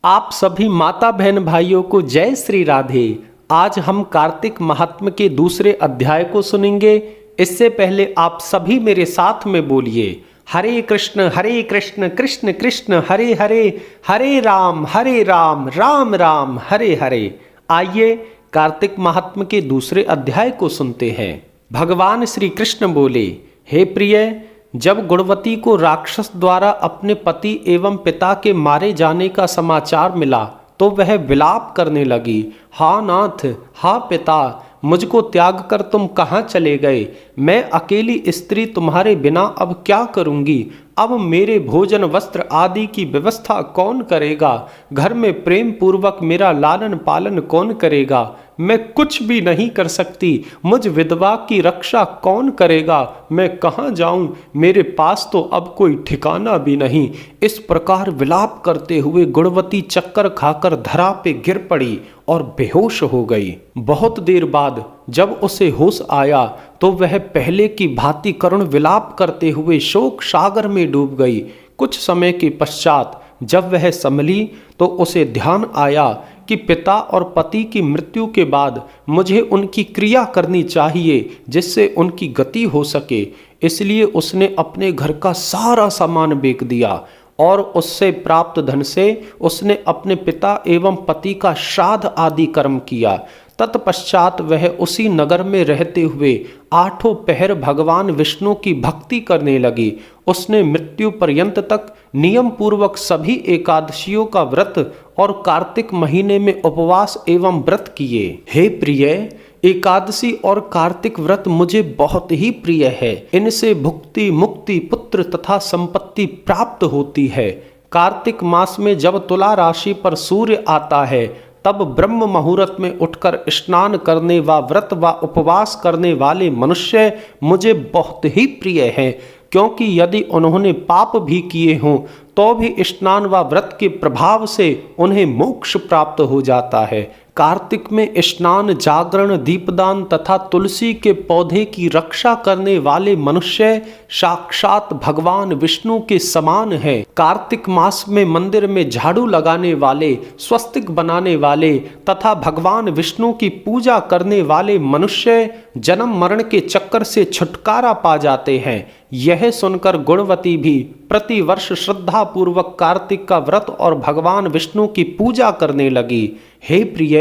आप सभी माता बहन भाइयों को जय श्री राधे। आज हम कार्तिक महात्म्य के दूसरे अध्याय को सुनेंगे। इससे पहले आप सभी मेरे साथ में बोलिए हरे कृष्ण कृष्ण कृष्ण हरे हरे, हरे राम राम राम हरे हरे। आइए कार्तिक महात्म्य के दूसरे अध्याय को सुनते हैं। भगवान श्री कृष्ण बोले, हे प्रिय, जब गुणवती को राक्षस द्वारा अपने पति एवं पिता के मारे जाने का समाचार मिला तो वह विलाप करने लगी। हा नाथ, हा पिता, मुझको त्याग कर तुम कहाँ चले गए? मैं अकेली स्त्री तुम्हारे बिना अब क्या करूँगी? अब मेरे भोजन वस्त्र आदि की व्यवस्था कौन करेगा? घर में प्रेम पूर्वक मेरा लालन पालन कौन करेगा? मैं कुछ भी नहीं कर सकती। मुझ विधवा की रक्षा कौन करेगा? मैं कहाँ जाऊं? मेरे पास तो अब कोई ठिकाना भी नहीं। इस प्रकार विलाप करते हुए गुणवती चक्कर खाकर धरा पे गिर पड़ी और बेहोश हो गई। बहुत देर बाद जब उसे होश आया तो वह पहले की भांति करुण विलाप करते हुए शोक सागर में डूब गई। कुछ समय के पश्चात जब वह संभली तो उसे ध्यान आया कि पिता और पति की मृत्यु के बाद मुझे उनकी क्रिया करनी चाहिए जिससे उनकी गति हो सके। इसलिए उसने अपने घर का सारा सामान बेच दिया और उससे प्राप्त धन से उसने अपने पिता एवं पति का श्राद्ध आदि कर्म किया। तत्पश्चात वह उसी नगर में रहते हुए आठों पहर भगवान विष्णु की भक्ति करने लगी। उसने मृत्यु पर्यंत तक नियम पूर्वक सभी एकादशियों का व्रत और कार्तिक महीने में उपवास एवं व्रत किए। हे प्रिय, एकादशी और कार्तिक व्रत मुझे बहुत ही प्रिय है। इनसे भुक्ति, मुक्ति, पुत्र तथा संपत्ति प्राप्त होती है। कार्तिक मास में जब तुला राशि पर सूर्य आता है तब ब्रह्म मुहूर्त में उठकर स्नान करने व व्रत व उपवास करने वाले मनुष्य मुझे बहुत ही प्रिय हैं, क्योंकि यदि उन्होंने पाप भी किए हों तो भी स्नान व व्रत के प्रभाव से उन्हें मोक्ष प्राप्त हो जाता है। कार्तिक में स्नान, जागरण, दीपदान तथा तुलसी के पौधे की रक्षा करने वाले मनुष्य साक्षात भगवान विष्णु के समान हैं। कार्तिक मास में मंदिर में झाड़ू लगाने वाले, स्वस्तिक बनाने वाले तथा भगवान विष्णु की पूजा करने वाले मनुष्य जन्म मरण के चक्कर से छुटकारा पा जाते हैं। यह सुनकर गुणवती भी प्रतिवर्ष श्रद्धा पूर्वक कार्तिक का व्रत और भगवान विष्णु की पूजा करने लगी। हे प्रिय,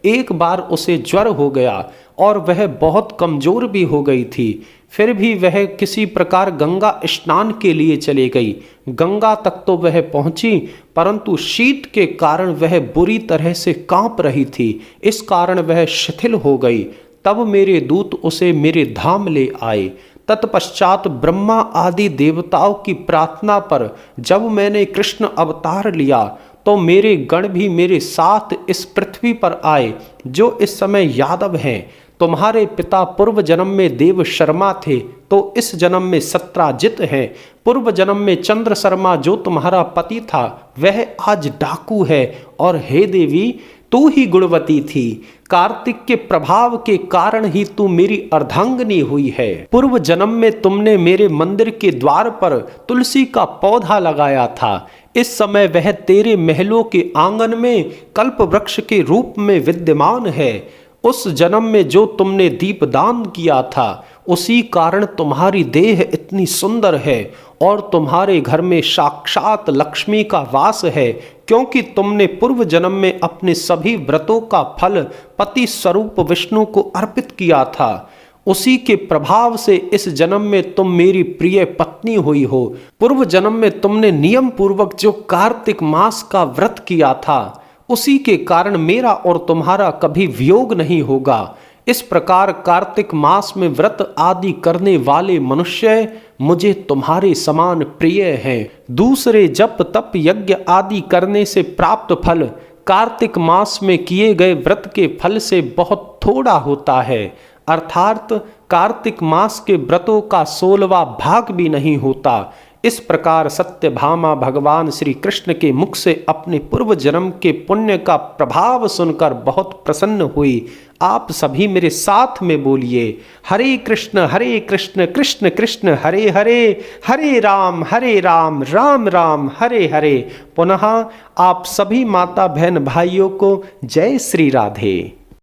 एक बार उसे ज्वर हो गया और वह बहुत कमजोर भी हो गई थी। फिर भी वह किसी प्रकार गंगा स्नान के लिए चली गई। गंगा तक तो वह पहुंची, परंतु शीत के कारण वह बुरी तरह से कांप रही थी। इस कारण वह शिथिल हो गई। तब मेरे दूत उसे मेरे धाम ले आए। तत्पश्चात ब्रह्मा आदि देवताओं की प्रार्थना पर जब मैंने कृष्ण अवतार लिया तो मेरे गण भी मेरे साथ इस पृथ्वी पर आए, जो इस समय यादव हैं। तुम्हारे पिता पूर्व जन्म में देव शर्मा थे तो इस जन्म में सत्राजित हैं। पूर्व जन्म में चंद्र शर्मा जो तुम्हारा पति था वह आज डाकू है। और हे देवी, तू ही गुणवती थी। कार्तिक के प्रभाव के कारण ही तू मेरी अर्धांगिनी हुई है। पूर्व जन्म में तुमने मेरे मंदिर के द्वार पर तुलसी का पौधा लगाया था। इस समय वह तेरे महलों के आंगन में कल्प वृक्ष के रूप में विद्यमान है। उस जन्म में जो तुमने दीपदान किया था उसी कारण तुम्हारी देह इतनी सुंदर है और तुम्हारे घर में साक्षात लक्ष्मी का वास है, क्योंकि तुमने पूर्व जन्म में अपने सभी व्रतों का फल पति स्वरूप विष्णु को अर्पित किया था। उसी के प्रभाव से इस जन्म में तुम मेरी प्रिय पत्नी हुई हो। पूर्व जन्म में तुमने नियम पूर्वक जो कार्तिक मास का व्रत किया था उसी के कारण मेरा और तुम्हारा कभी वियोग नहीं होगा। इस प्रकार कार्तिक मास में व्रत आदि करने वाले मनुष्य मुझे तुम्हारे समान प्रिय हैं। दूसरे जप तप यज्ञ आदि करने से प्राप्त फल कार्तिक मास में किए गए व्रत के फल से बहुत थोड़ा होता है। अर्थात कार्तिक मास के व्रतों का 16वां भाग भी नहीं होता। इस प्रकार सत्यभामा भगवान श्री कृष्ण के मुख से अपने पूर्व जन्म के पुण्य का प्रभाव सुनकर बहुत प्रसन्न हुई। आप सभी मेरे साथ में बोलिए, हरे कृष्ण कृष्ण कृष्ण हरे हरे, हरे राम राम राम हरे हरे। पुनः आप सभी माता बहन भाइयों को जय श्री राधे।